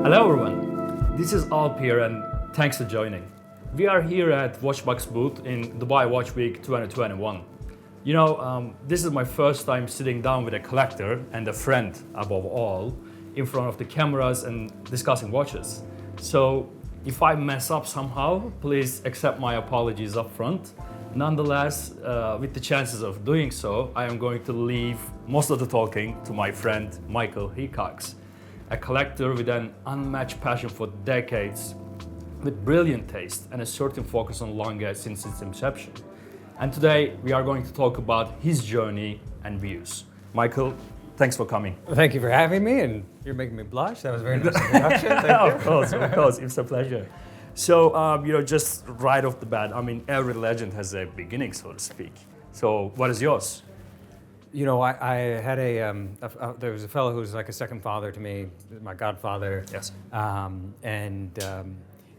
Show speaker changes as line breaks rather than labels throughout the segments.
Hello everyone, this is Alp here and thanks for joining. We are here at WatchBox booth in Dubai Watch Week 2021. This is my first time sitting down with a collector and a friend above all in front of the cameras and discussing watches. So if I mess up somehow, please accept my apologies up front. Nonetheless, with the chances of doing so, I am going to leave most of the talking to my friend Michael Hickcox, a collector with an unmatched passion for decades, with brilliant taste and a certain focus on Lange since its inception. And today we are going to talk about his journey and views. Michael, thanks for coming.
Thank you for having me, and you're making me blush. That was a very nice introduction. Thank you.
Of course, it's a pleasure. So, just right off the bat, every legend has a beginning, so to speak. So, what is yours?
I had there was a fellow who was like a second father to me, my godfather.
Yes.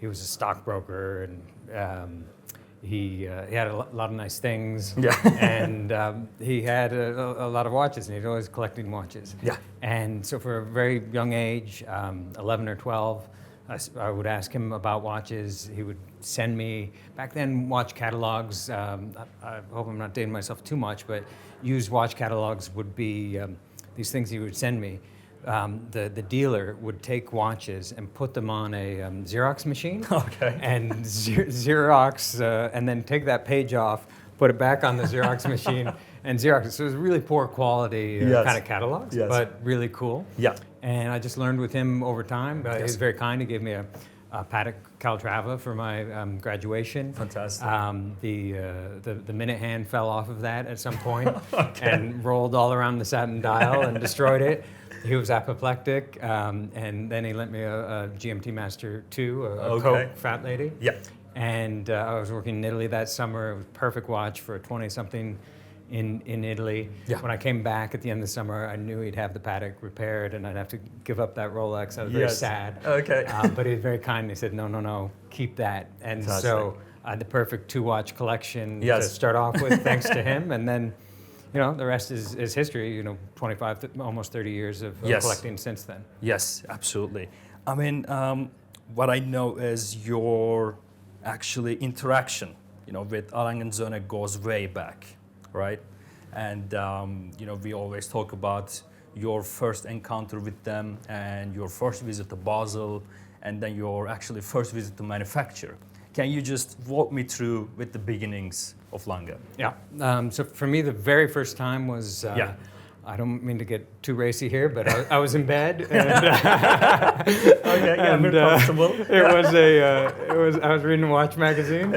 He was a stockbroker, and he had a lot of nice things.
Yeah.
And he had a lot of watches, and he was always collecting watches.
Yeah.
And so for a very young age, 11 or 12, I would ask him about watches. He would send me, back then, watch catalogs. I hope I'm not dating myself too much, but used watch catalogs would be these things he would send me. The dealer would take watches and put them on a Xerox machine.
Okay.
And Xerox, and then take that page off, put it back on the Xerox machine, and Xerox. So it was really poor quality kind of catalogs, but really cool.
Yeah.
And I just learned with him over time. He was very kind. He gave me a Patek Calatrava for my graduation.
Fantastic.
The minute hand fell off of that at some point and rolled all around the satin dial and destroyed it. He was apoplectic, and then he lent me a GMT Master 2, a Coke Fat Lady.
Yeah.
And I was working in Italy that summer. It was a perfect watch for a 20-something in Italy.
Yeah.
When I came back at the end of the summer, I knew he'd have the Patek repaired, and I'd have to give up that Rolex. I was very sad.
Okay.
But he was very kind. He said, no, keep that. And
Fantastic.
So I had the perfect 2-watch collection to start off with, thanks to him. And then, the rest is history. 25, almost 30 years of collecting since then.
Yes, absolutely. What I know is your actually interaction, with Lange Söhne goes way back, right? And, we always talk about your first encounter with them and your first visit to Basel and then your actually first visit to manufacture. Can you just walk me through with the beginnings of Lange?
Yeah. So for me, the very first time was, I don't mean to get too racy here, but I was in bed. And,
Comfortable.
I was reading a watch magazine,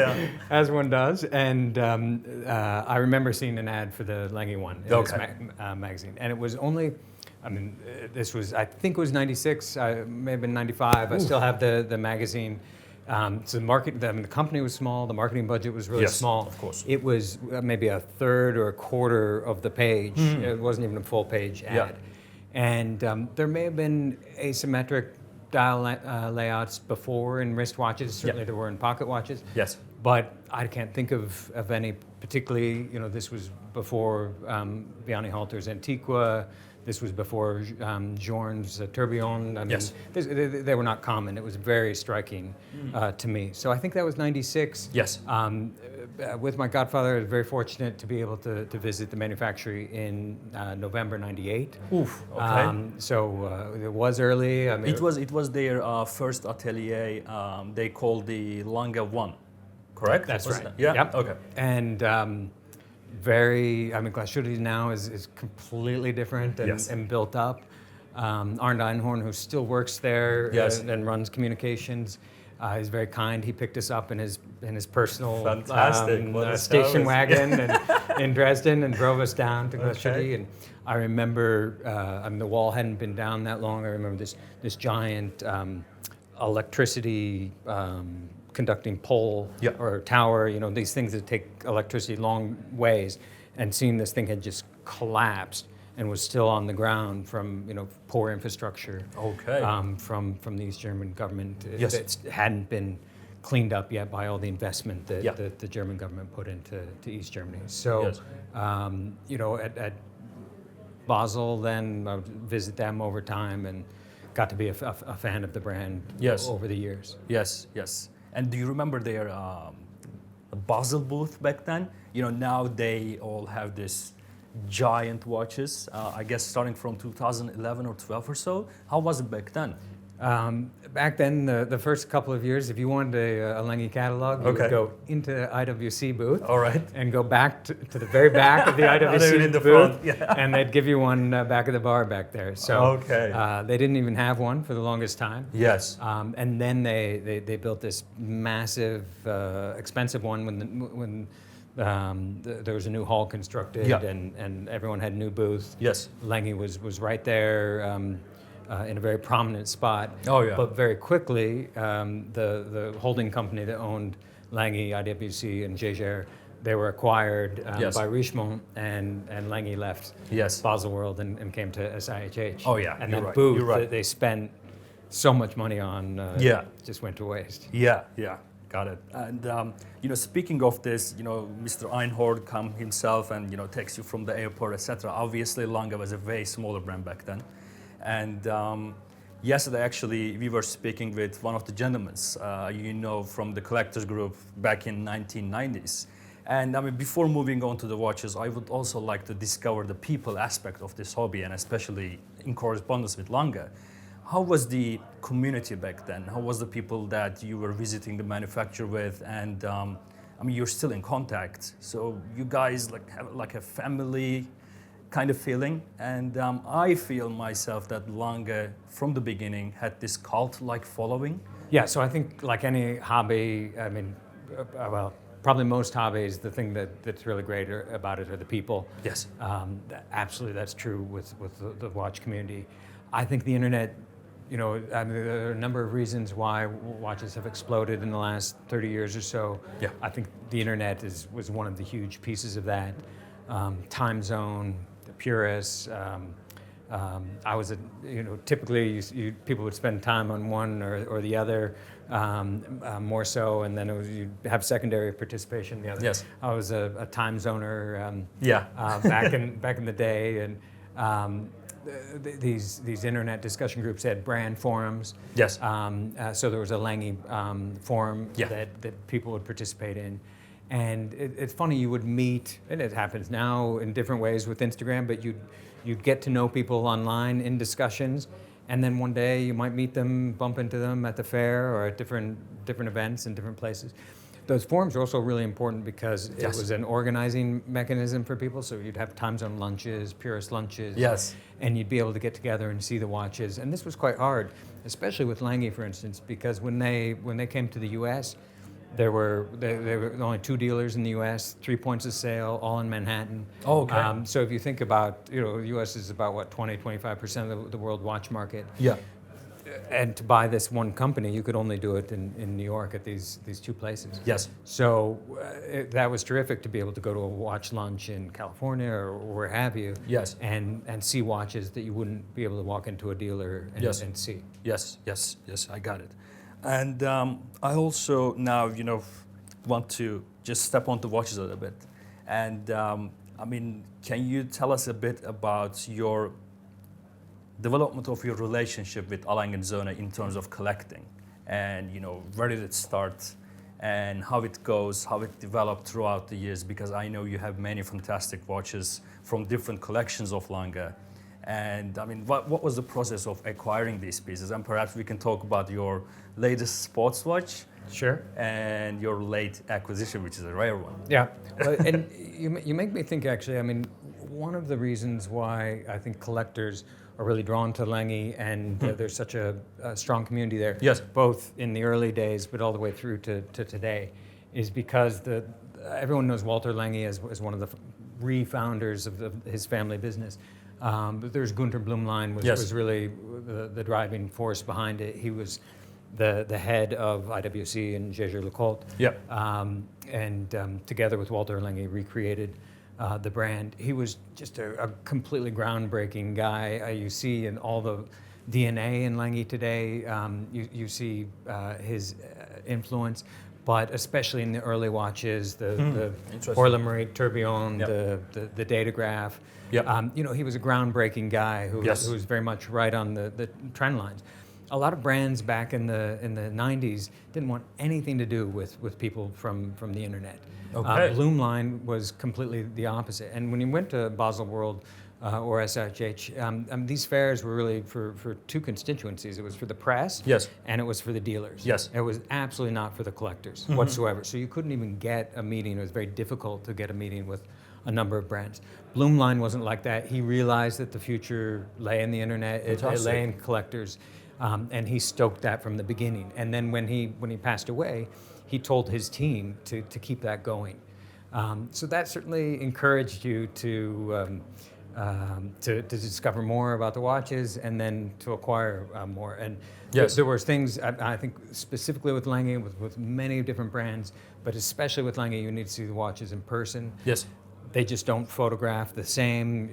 as one does, and I remember seeing an ad for the Lange one in this magazine, and it was only. This was, I think it was 96, may have been 95. I still have the magazine. So the company was small, the marketing budget was really small.
Of course.
It was maybe a third or a quarter of the page. It wasn't even a full page ad. And there may have been asymmetric dial layouts before in wristwatches. Certainly there were in pocket watches.
Yes.
But I can't think of any particularly, this was before Vianney Halter's Antiqua. This was before Journe's Tourbillon. They were not common. It was very striking to me. So I think that was 96.
Yes.
With my godfather, I was very fortunate to be able to visit the manufactory in November 98.
Oof, okay.
So it was early.
It was their first atelier. They called the Lange 1, correct?
That's right.
Yeah.
Yep.
Okay.
And Glashütte now is completely different and built up. Arndt Einhorn, who still works there and runs communications, he's very kind. He picked us up in his personal station wagon in Dresden and drove us down to Glashütte. And I remember, the wall hadn't been down that long. I remember this giant electricity conducting pole or tower, these things that take electricity long ways, and seeing this thing had just collapsed and was still on the ground from poor infrastructure from the East German government. It hadn't been cleaned up yet by all the investment that the German government put into East Germany. So, at Basel, then I would visit them over time and got to be a fan of the brand over the years.
Yes, yes. And do you remember their Basel booth back then? You know, now they all have this giant watches, I guess starting from 2011 or 12 or so. How was it back then?
Back then, the first couple of years, if you wanted a Lange catalog, you would go into the IWC booth.
All right.
And go back to the very back of the IWC booth.
Front, yeah.
And they'd give you one back of the bar back there. So they didn't even have one for the longest time.
Yes.
And then they built this massive, expensive one when there was a new hall constructed and everyone had a new booth.
Yes.
Lange was right there in a very prominent spot.
Oh, yeah.
But very quickly, the holding company that owned Lange, IWC, and Jaeger, they were acquired by Richemont, and Lange left Baselworld and came to SIHH.
Oh, yeah.
And that booth that they spent so much money on just went to waste.
Yeah, yeah. Got it. And you know, speaking of this, you know, Mr. Einhorn come himself and, you know, takes you from the airport, etc. Obviously, Lange was a very smaller brand back then. And yesterday, actually, we were speaking with one of the gentlemen, you know, from the collectors group back in 1990s. And I mean, before moving on to the watches, I would also like to discover the people aspect of this hobby, and especially in correspondence with Lange. How was the community back then? How was the people that you were visiting the manufacturer with? And I mean, you're still in contact, so you guys have like a family kind of feeling. And I feel myself that Lange, from the beginning, had this cult-like following.
Yeah, so I think like any hobby, I mean, well, probably most hobbies, the thing that's really great about it are the people.
Yes.
Absolutely, that's true with the watch community. I think the internet, you know, I mean, there are a number of reasons why watches have exploded in the last 30 years or so.
Yeah.
I think the internet was one of the huge pieces of that. Time zone, the purists. I was, you know, typically people would spend time on one or the other, more so, and then you'd have secondary participation in the other.
Yes.
I was a time zoner. Back in the day, and. These internet discussion groups had brand forums.
Yes.
So there was a Lange forum that people would participate in. And it's funny, you would meet, and it happens now in different ways with Instagram, but you'd get to know people online in discussions, and then one day you might meet them, bump into them at the fair or at different events in different places. Those forums are also really important because it was an organizing mechanism for people. So you'd have time zone lunches, purist lunches.
Yes.
And you'd be able to get together and see the watches. And this was quite hard, especially with Lange, for instance, because when they came to the U.S., there were only 2 dealers in the U.S., 3 points of sale, all in Manhattan.
Oh, okay.
So if you think about, you know, the U.S. is about, what, 25% of the world watch market.
Yeah.
And to buy this one company, you could only do it in New York at these 2 places.
Yes.
So that was terrific to be able to go to a watch lunch in California or where have you.
Yes.
And see watches that you wouldn't be able to walk into a dealer and see.
Yes, I got it. And I also now, you know, want to just step on the watches a little bit. And I mean, can you tell us a bit about your development of your relationship with Lange Söhne in terms of collecting, and, you know, where did it start and how it goes, how it developed throughout the years, because I know you have many fantastic watches from different collections of Lange. And I mean, what was the process of acquiring these pieces? And perhaps we can talk about your latest sports watch.
Sure.
And your late acquisition, which is a rare one.
Yeah. Well, and you make me think, actually, I mean, one of the reasons why I think collectors are really drawn to Lange, and there's such a strong community there,
yes,
both in the early days but all the way through to today, is because everyone knows Walter Lange as one of the re-founders of his family business. But there's Günter Blümlein was really the driving force behind it. He was the head of IWC and Jaeger-LeCoultre.
Yep.
And together with Walter Lange recreated the brand. He was just a completely groundbreaking guy. You see in all the DNA in Lange today, you see his influence. but especially in the early watches, the Horlogerie Tourbillon, the Datograph.
Yep.
You know, he was a groundbreaking guy who was very much right on the trend lines. A lot of brands back in the 90s didn't want anything to do with people from the internet.
Okay.
Bloomline was completely the opposite. And when you went to Basel World or SIHH, these fairs were really for two constituencies. It was for the press, and it was for the dealers.
Yes.
It was absolutely not for the collectors whatsoever. So you couldn't even get a meeting. It was very difficult to get a meeting with a number of brands. Bloomline wasn't like that. He realized that the future lay in the internet, it lay in collectors, and he stoked that from the beginning. And then when he passed away, he told his team to keep that going. So that certainly encouraged you to discover more about the watches and then to acquire more. And there were things, I think specifically with Lange, with many different brands, but especially with Lange, you need to see the watches in person.
Yes.
They just don't photograph the same.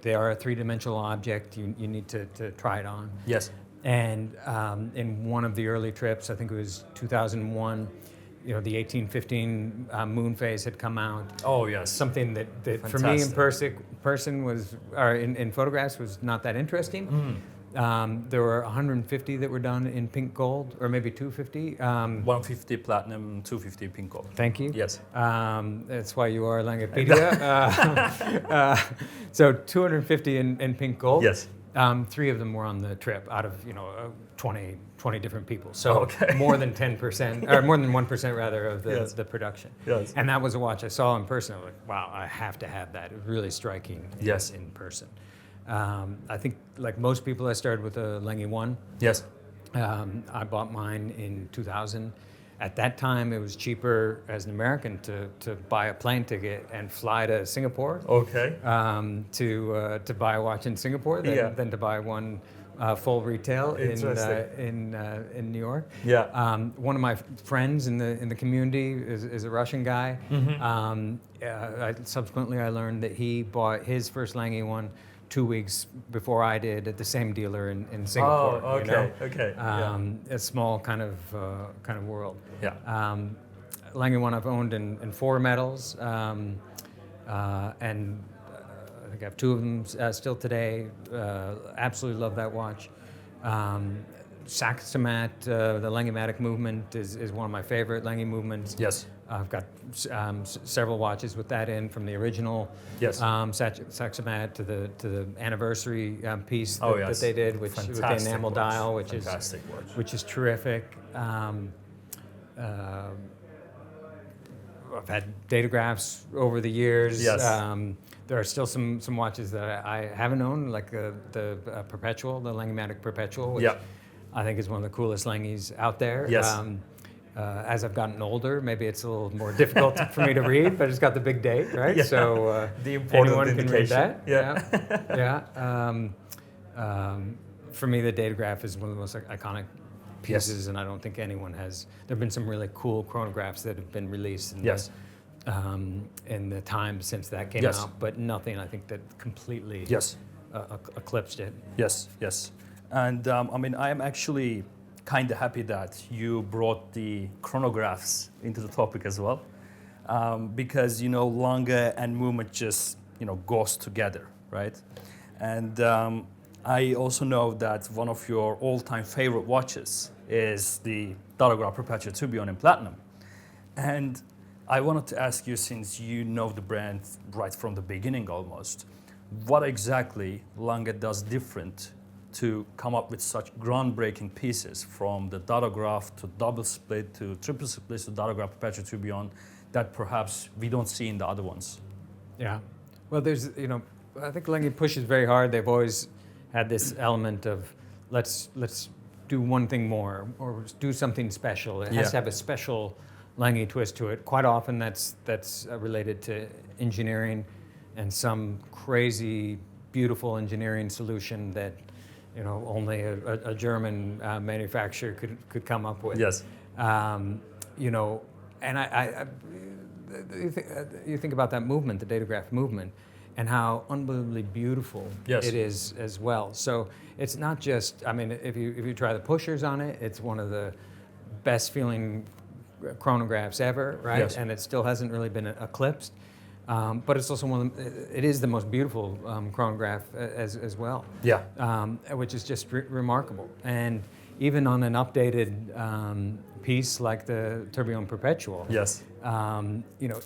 They are a three-dimensional object. You need to try it on.
Yes.
And in one of the early trips, I think it was 2001, you know, the 1815 moon phase had come out.
Oh yes.
Something that for me in person was, or in photographs, was not that interesting. There were 150 that were done in pink gold, or maybe 250.
150 platinum, 250 pink gold.
Thank you.
Yes.
That's why you are Langepedia. So 250 in pink gold.
Yes.
3 of them were on the trip out of 20 different people. So more than 10%, or more than 1% rather of the production.
Yes.
And that was a watch I saw in person. I was like, wow, I have to have that. It was really striking. In person. I think, like most people, I started with a Lange 1.
Yes.
I bought mine in 2000. At that time, it was cheaper as an American to buy a plane ticket and fly to Singapore.
Okay.
To buy a watch in Singapore than to buy one full retail in New York.
Yeah.
One of my friends in the community is a Russian guy. Subsequently, I learned that he bought his first Lange 1 2 weeks before I did at the same dealer in Singapore.
Oh, okay, okay.
A small kind of world.
Yeah.
Lange 1 I've owned in 4 metals, and I think I have 2 of them still today. Absolutely love that watch. Saxomat, the Langematic movement is one of my favorite Lange movements.
Yes.
I've got several watches with that in, from the original Saxomat to the anniversary piece that they did, with the enamel dial, which is terrific. I've had datagraphs over the years.
Yes.
There are still some watches that I haven't owned, like the Perpetual, the Langematic Perpetual, which I think is one of the coolest Langes out there.
Yes.
As I've gotten older, maybe it's a little more difficult for me to read, but it's got the big date, right?
Yeah.
So
the important
anyone can read
indication.
that. For me, the Datograph is one of the most iconic pieces, and I don't think anyone has. There have been some really cool chronographs that have been released in the time since that came out, but nothing, I think, that completely eclipsed it.
Yes, yes. And I mean, I am actually kind of happy that you brought the chronographs into the topic as well, because Lange and movement just goes together, right? And I also know that one of your all-time favorite watches is the Datograph Perpetual Tourbillon in platinum, and I wanted to ask you, since you know the brand right from the beginning almost, what exactly Lange does different to come up with such groundbreaking pieces, from the Datograph to double split to triple split to Datograph Perpetual Tourbillon, that perhaps we don't see in the other ones?
Yeah, well, there's, I think Lange pushes very hard. They've always had this element of let's do one thing more, or do something special. It has to have a special Lange twist to it. Quite often that's related to engineering and some crazy, beautiful engineering solution that only a German manufacturer could come up with.
Yes.
And you think about that movement, the Datograph movement, and how unbelievably beautiful it is as well. So it's not just, I mean, if you try the pushers on it, it's one of the best feeling chronographs ever, right?
Yes.
And it still hasn't really been eclipsed. But it's also it is the most beautiful chronograph as well.
Yeah.
Which is just remarkable. And even on an updated piece like the Tourbillon Perpetual,
yes.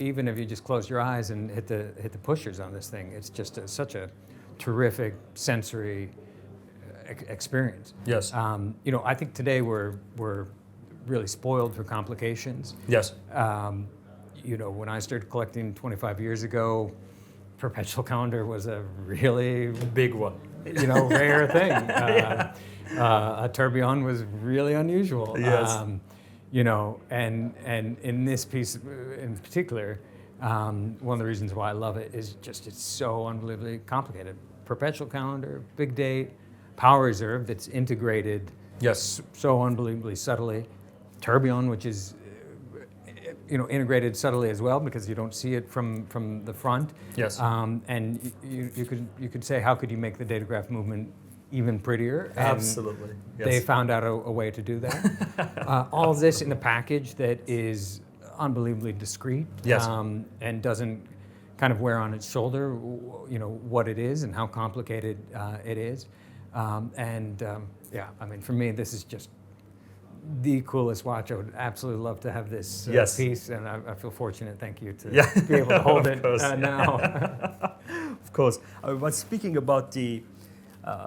Even if you just close your eyes and hit the pushers on this thing, it's just such a terrific sensory experience.
Yes.
I think today we're really spoiled for complications.
Yes.
When I started collecting 25 years ago, perpetual calendar was a really
big one.
Rare thing. A tourbillon was really unusual.
Yes.
And in this piece in particular, one of the reasons why I love it is just it's so unbelievably complicated. Perpetual calendar, big date, power reserve that's integrated.
Yes.
So unbelievably subtly. Tourbillon, which is integrated subtly as well because you don't see it from the front.
Yes.
And you could say, how could you make the datograph movement even prettier? And
absolutely. Yes.
They found out a way to do that. All of this in a package that is unbelievably discreet.
Yes.
And doesn't kind of wear on its shoulder, what it is and how complicated it is. For me, this is just the coolest watch. I would absolutely love to have this
yes.
piece, and I feel fortunate, thank you, to be able to hold it now.
Of course. But speaking about the,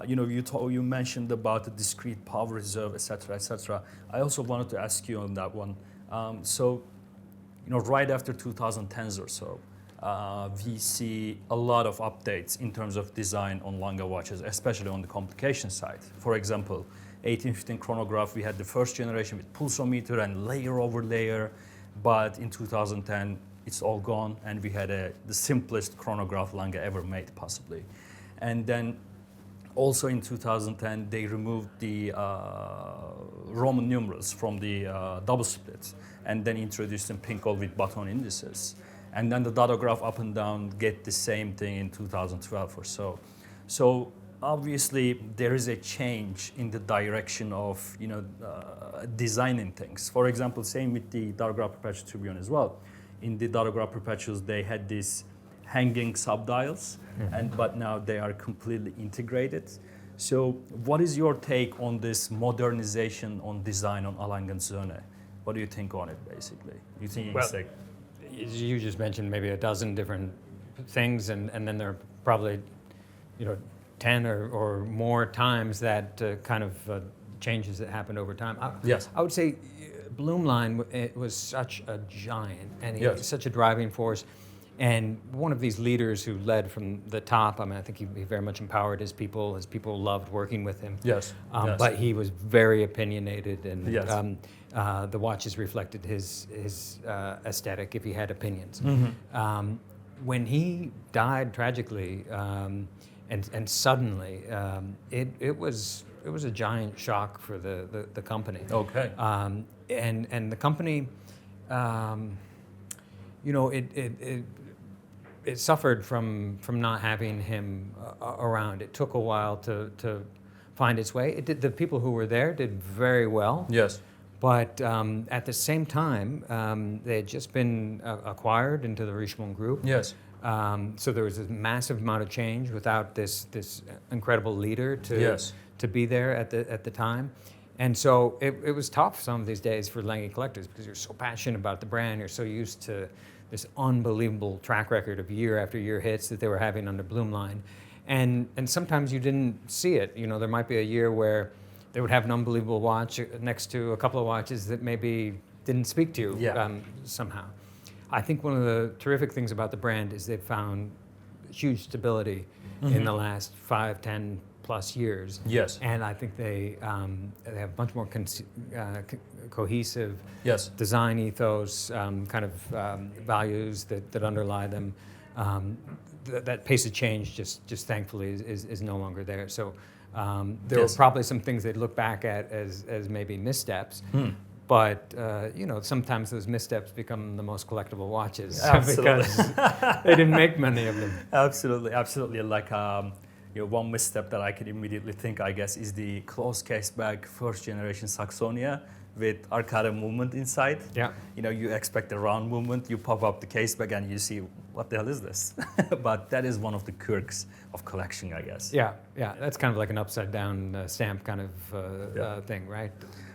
you mentioned about the discrete power reserve, etc., etc. I also wanted to ask you on that one. Right after 2010s or so, we see a lot of updates in terms of design on Lange watches, especially on the complication side. For example, 1815 chronograph, we had the first generation with pulsometer and layer over layer, but in 2010 it's all gone, and we had the simplest chronograph Lange ever made, possibly. And then also in 2010 they removed the Roman numerals from the double splits, and then introduced them pinhole with button indices. And then the Datograph up and down get the same thing in 2012 or so. So obviously there is a change in the direction of designing things. For example, same with the Datograph Perpetual Tourbillon as well. In the Datograph Perpetuals they had these hanging subdials, but now they are completely integrated. So what is your take on this modernization on design on Lange Söhne? What do you think on it, basically? You think it's like,
you just mentioned maybe a dozen different things, and then there are probably 10 or more times that kind of changes that happened over time.
Yes.
I would say Blumlein, it was such a giant, and he was such a driving force, and one of these leaders who led from the top. I mean, I think he very much empowered his people. His people loved working with him.
Yes.
But he was very opinionated, and
yes.
The watches reflected his aesthetic if he had opinions. When he died tragically, and suddenly, it was a giant shock for the company.
Okay.
And the company, it suffered from not having him around. It took a while to find its way. The people who were there did very well.
Yes.
But at the same time, they had just been acquired into the Richemont Group.
Yes.
So there was a massive amount of change without this incredible leader to be there at the time. And so it was tough some of these days for Lange collectors because you're so passionate about the brand, you're so used to this unbelievable track record of year after year hits that they were having under Blumlein. And sometimes you didn't see it. There might be a year where they would have an unbelievable watch next to a couple of watches that maybe didn't speak to you somehow. I think one of the terrific things about the brand is they've found huge stability in the last 5, 10 plus years.
Yes.
And I think they have much more cohesive design ethos, kind of values that underlie them. That pace of change just thankfully is no longer there. So there were probably some things they'd look back at as maybe missteps. But sometimes those missteps become the most collectible watches because they didn't make many of them.
Absolutely. Like one misstep that I can immediately think, I guess, is the closed case bag first generation Saxonia with arcade movement inside.
Yeah.
You know, you expect a round movement, you pop up the case back and you see, what the hell is this? But that is one of the quirks of collection, I guess.
Yeah, yeah, that's kind of like an upside down stamp kind of thing, right?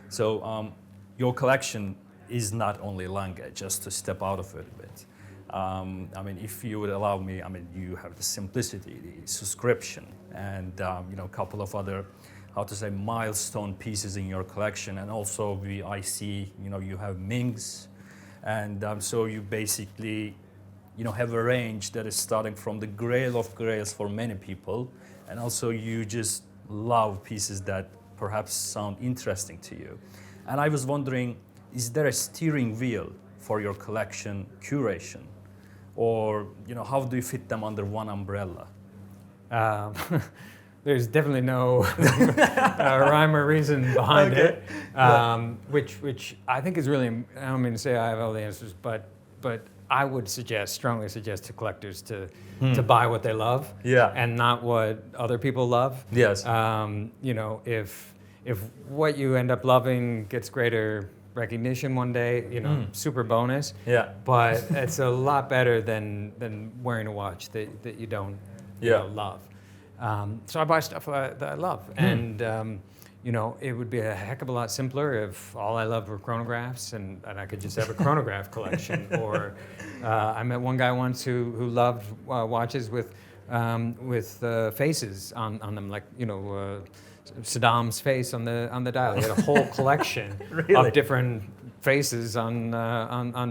So your collection is not only Lange, just to step out of it a bit. I mean, if you would allow me, I mean, you have the simplicity, the subscription, and you know, a couple of other, how to say, milestone pieces in your collection, and also I see, you know, you have Mings, and so you basically, you know, have a range that is starting from the grail of grails for many people, and also you just love pieces that perhaps sound interesting to you. And I was wondering, is there a steering wheel for your collection curation, or, you know, how do you fit them under one umbrella?
There's definitely no rhyme or reason behind it, which I think is really, I don't mean to say I have all the answers, but I would strongly suggest to collectors to buy what they love, and not what other people love.
Yes.
You know, if what you end up loving gets greater recognition one day, you know, super bonus.
Yeah.
But it's a lot better than wearing a watch that you don't you know, love. So I buy stuff that I love, and you know, it would be a heck of a lot simpler if all I loved were chronographs, and I could just have a chronograph collection. Or I met one guy once who loved watches with faces on them, like, you know, Saddam's face on the dial. He had a whole collection of different faces on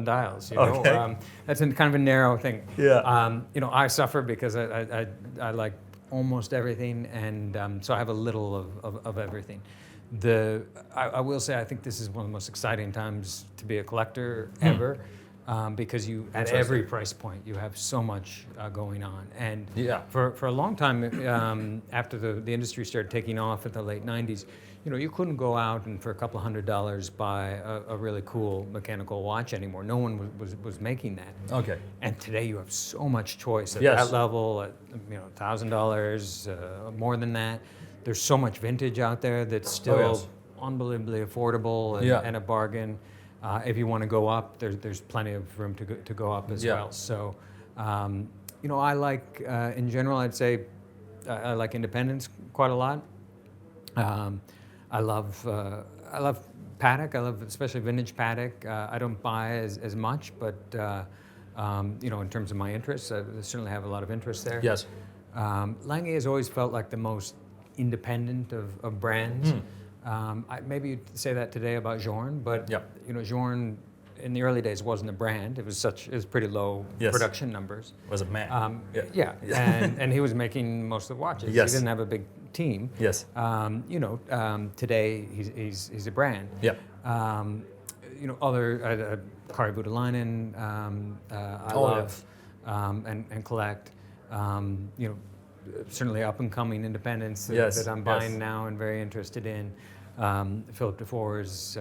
dials. You know, that's kind of a narrow thing.
Yeah.
You know, I suffer because I like almost everything, and so I have a little of everything. I will say, I think this is one of the most exciting times to be a collector ever, because you, at every price point, you have so much going on. And for a long time, after the industry started taking off in the late 90s, you know, you couldn't go out and for a couple $100s buy a really cool mechanical watch anymore. No one was making that.
Okay.
And today you have so much choice at that level, at, you know, $1,000, more than that. There's so much vintage out there that's still unbelievably affordable and a bargain. If you want to go up, there's plenty of room to go up as well. So, you know, I like, in general, I'd say I like independence quite a lot. I love Patek. I love especially vintage Patek. I don't buy as much, but you know, in terms of my interests, I certainly have a lot of interest there.
Yes.
Lange has always felt like the most independent of brands. Maybe you'd say that today about Journe, but you know, Journe in the early days wasn't a brand. It was pretty low production numbers.
Was a man.
And he was making most of the watches. He didn't have a big team. You know, today he's a brand. You know, other Kari Voutilainen, I love and collect. You know, certainly up and coming independents that I'm buying now and very interested in. Philip Dufour's.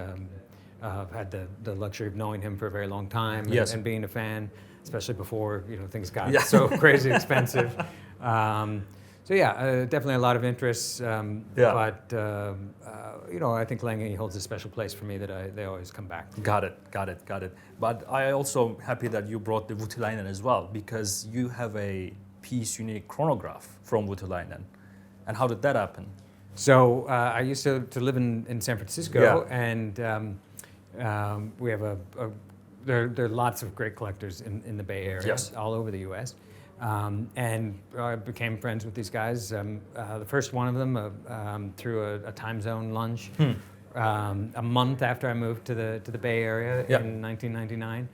I've had the luxury of knowing him for a very long time and being a fan, especially before, you know, things got so crazy expensive. So definitely a lot of interests. But you know, I think Lange holds a special place for me that they always come back to.
Got it. But I also happy that you brought the Voutilainen as well, because you have a piece unique chronograph from Voutilainen. And how did that happen?
So I used to live in San Francisco, and we have there are lots of great collectors in the Bay Area, all over the U.S. And I became friends with these guys. The first one of them through a time zone lunch, a month after I moved to the Bay Area in 1999.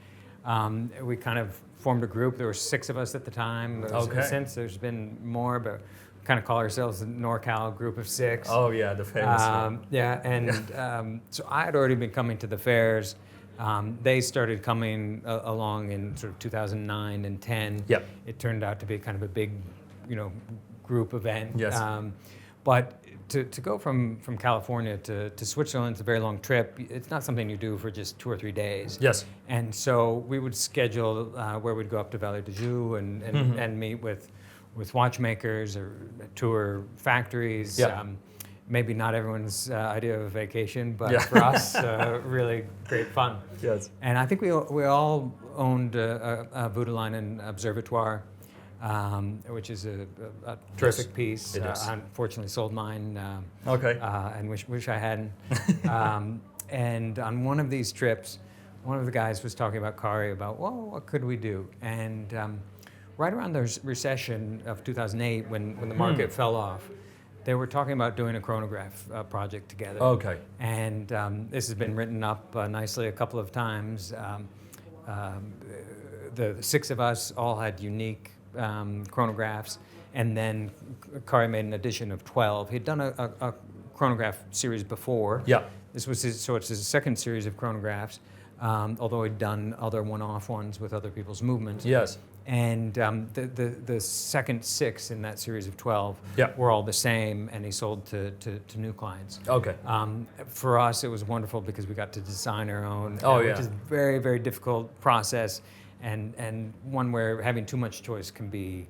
We kind of formed a group. There were 6 of us at the time. Since there's been more, but we kind of call ourselves the NorCal Group of 6.
Oh yeah, the famous one.
So I had already been coming to the fairs. They started coming along in sort of 2009 and 10. It turned out to be kind of a big, you know, group event. But to go from California to Switzerland, it's a very long trip. It's not something you do for just 2 or 3 days. And so we would schedule where we'd go up to Vallée de Joux and meet with watchmakers or tour factories. maybe not everyone's idea of a vacation, but for us, really great fun.
Yes.
And I think we all owned a Voutilainen Observatoire, which is a terrific piece. I unfortunately sold mine. And wish I hadn't. And on one of these trips, one of the guys was talking about Kari, about, well, what could we do? And right around the recession of 2008, when the market fell off, they were talking about doing a chronograph project together.
Okay.
And this has been written up nicely a couple of times. The 6 of us all had unique chronographs, and then Kari made an edition of 12. He'd done a chronograph series before.
Yeah.
This was it's his second series of chronographs, although he'd done other one-off ones with other people's movements.
Yes.
And the second 6 in that series of 12
Yeah.
were all the same, and he sold to new clients.
Okay.
For us, it was wonderful because we got to design our own,
which
is a very, very difficult process, and one where having too much choice can be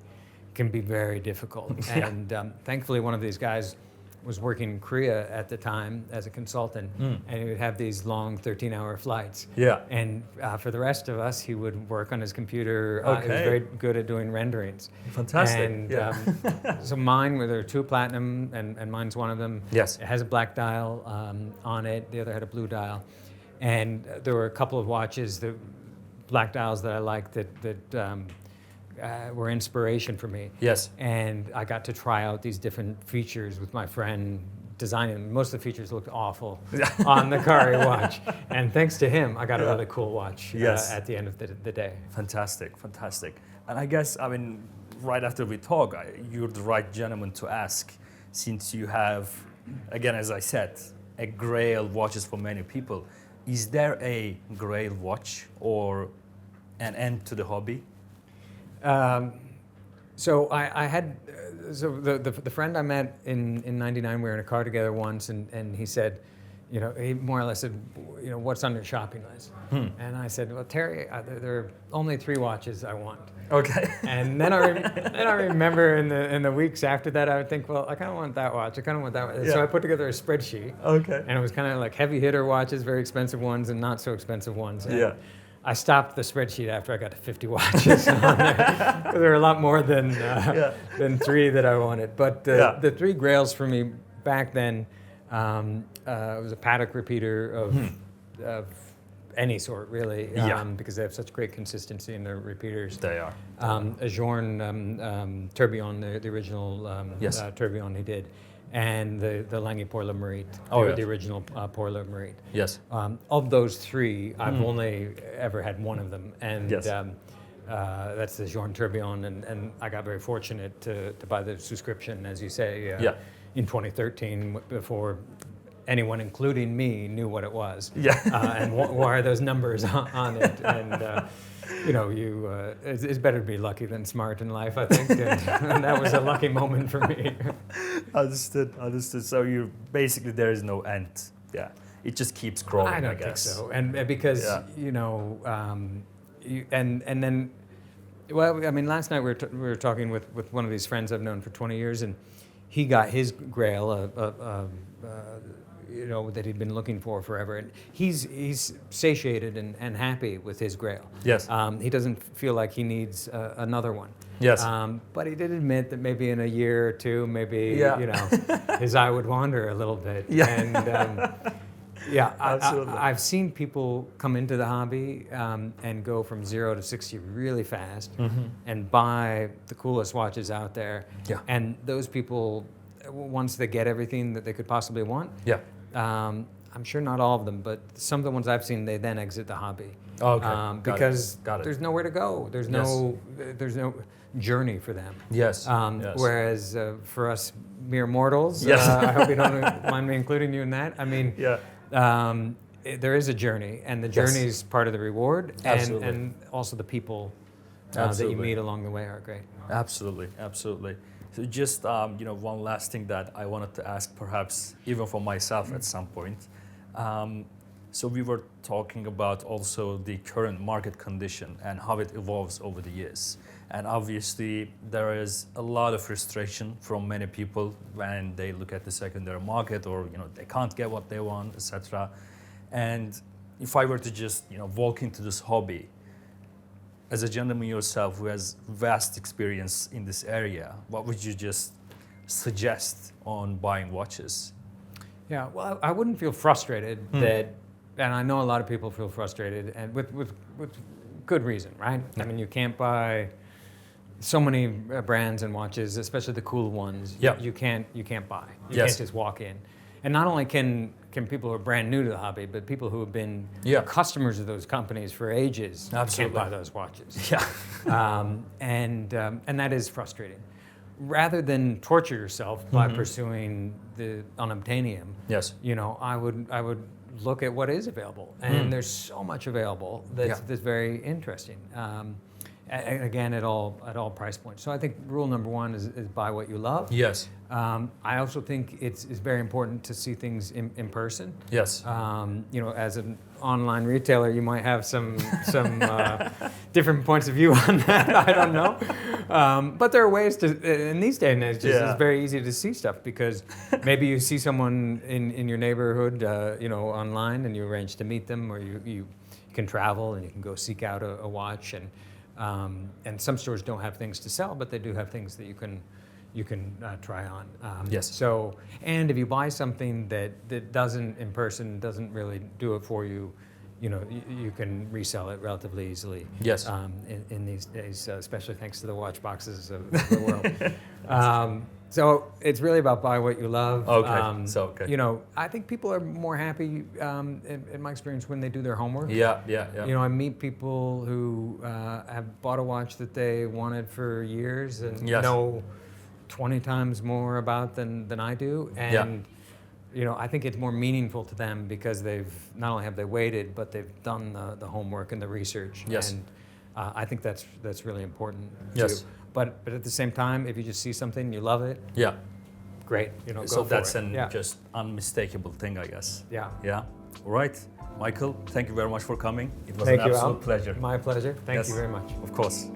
very difficult. And thankfully, one of these guys was working in Korea at the time as a consultant, and he would have these long 13-hour flights.
Yeah.
And for the rest of us, he would work on his computer.
Okay.
He was very good at doing renderings.
Fantastic.
And so mine, there are 2 platinum, and mine's one of them.
Yes.
It has a black dial on it. The other had a blue dial. And there were a couple of watches, the black dials that I liked that were inspiration for me.
Yes.
And I got to try out these different features with my friend designing them. Most of the features looked awful on the Kari watch. And thanks to him, I got a really cool watch at the end of the day.
Fantastic, fantastic. And I guess, I mean, right after we talk, you're the right gentleman to ask, since you have, again, as I said, a grail watches for many people. Is there a grail watch or an end to the hobby?
So I had, the friend I met in '99, we were in a car together once, and he said, he more or less said, what's on your shopping list? And I said, well, Terry, there are only 3 watches I want.
Okay.
And then I remember in the weeks after that, I would think, well, I kind of want that watch. I kind of want that watch. Yeah. So I put together a spreadsheet.
Okay.
And it was kind of like heavy hitter watches, very expensive ones, and not so expensive ones. And
yeah.
I stopped the spreadsheet after I got to 50 watches on there. There were a lot more than 3 that I wanted. But the 3 grails for me back then was a Patek repeater of any sort, really, because they have such great consistency in their repeaters.
They are.
A Journe Tourbillon, the original Tourbillon he did, and the Lange Söhne, the original Pour Marite.
Yes.
Of those 3, I've only ever had one of them, and that's the Journe Tourbillon, and I got very fortunate to buy the subscription, as you say, in 2013, before anyone, including me, knew what it was. And why are those numbers on it? And it's better to be lucky than smart in life, I think. And that was a lucky moment for me.
Understood. So you basically, there is no end. Yeah. It just keeps growing, I guess.
I don't think so. And because, and then, well, I mean, last night we were talking with one of these friends I've known for 20 years, and he got his grail, that he'd been looking for forever, and he's satiated and happy with his grail.
Yes.
He doesn't feel like he needs another one.
Yes.
But he did admit that maybe in a year or 2, maybe his eye would wander a little bit.
Yeah.
And
absolutely.
I've seen people come into the hobby and go from 0 to 60 really fast, and buy the coolest watches out there.
Yeah.
And those people, once they get everything that they could possibly want, I'm sure not all of them, but some of the ones I've seen, they then exit the hobby.
Okay.
Because there's nowhere to go. There's no journey for them.
Yes.
Whereas for us mere mortals, I hope you don't mind me including you in that. I mean, there is a journey, and the journey is part of the reward, and also the people that you meet along the way are great.
Absolutely. So just one last thing that I wanted to ask, perhaps even for myself at some point. So we were talking about also the current market condition and how it evolves over the years. And obviously, there is a lot of frustration from many people when they look at the secondary market, or they can't get what they want, etc. And if I were to just walk into this hobby, as a gentleman yourself who has vast experience in this area, what would you just suggest on buying watches?
Yeah, well, I wouldn't feel frustrated that, and I know a lot of people feel frustrated, and with good reason, right? I mean, you can't buy so many brands and watches, especially the cool ones.
Yep.
You can't buy. You
Yes.
can't just walk in. And not only can people who are brand new to the hobby, but people who have been customers of those companies for ages can't buy those watches.
Yeah.
And that is frustrating. Rather than torture yourself by pursuing the unobtainium,
Yes.
I would look at what is available, and there's so much available that's very interesting. Again, at all price points. So I think rule number one is buy what you love.
Yes.
I also think it's very important to see things in person.
Yes.
As an online retailer, you might have some different points of view on that. I don't know, but there are ways to. In these days and ages, it's very easy to see stuff, because maybe you see someone in your neighborhood, online, and you arrange to meet them, or you can travel and you can go seek out a watch, and some stores don't have things to sell, but they do have things that you can try on.
Yes.
So, and if you buy something that doesn't in person doesn't really do it for you, you can resell it relatively easily.
Yes.
In these days, especially thanks to the watch boxes of the world. So it's really about buy what you love.
Okay.
I think people are more happy, in my experience, when they do their homework.
Yeah.
I meet people who have bought a watch that they wanted for years and know 20 times more about than I do. And I think it's more meaningful to them because they've not only have they waited, but they've done the homework and the research.
Yes.
And I think that's really important
Yes.
too. But at the same time, if you just see something, you love it,
Yeah.
great. Go
So
for
that's
it.
an just unmistakable thing, I guess.
Yeah.
Yeah. All right. Michael, thank you very much for coming. It was
Thank
an
you,
absolute
Alp.
pleasure.
My pleasure. Thank
Yes.
you very much.
Of course.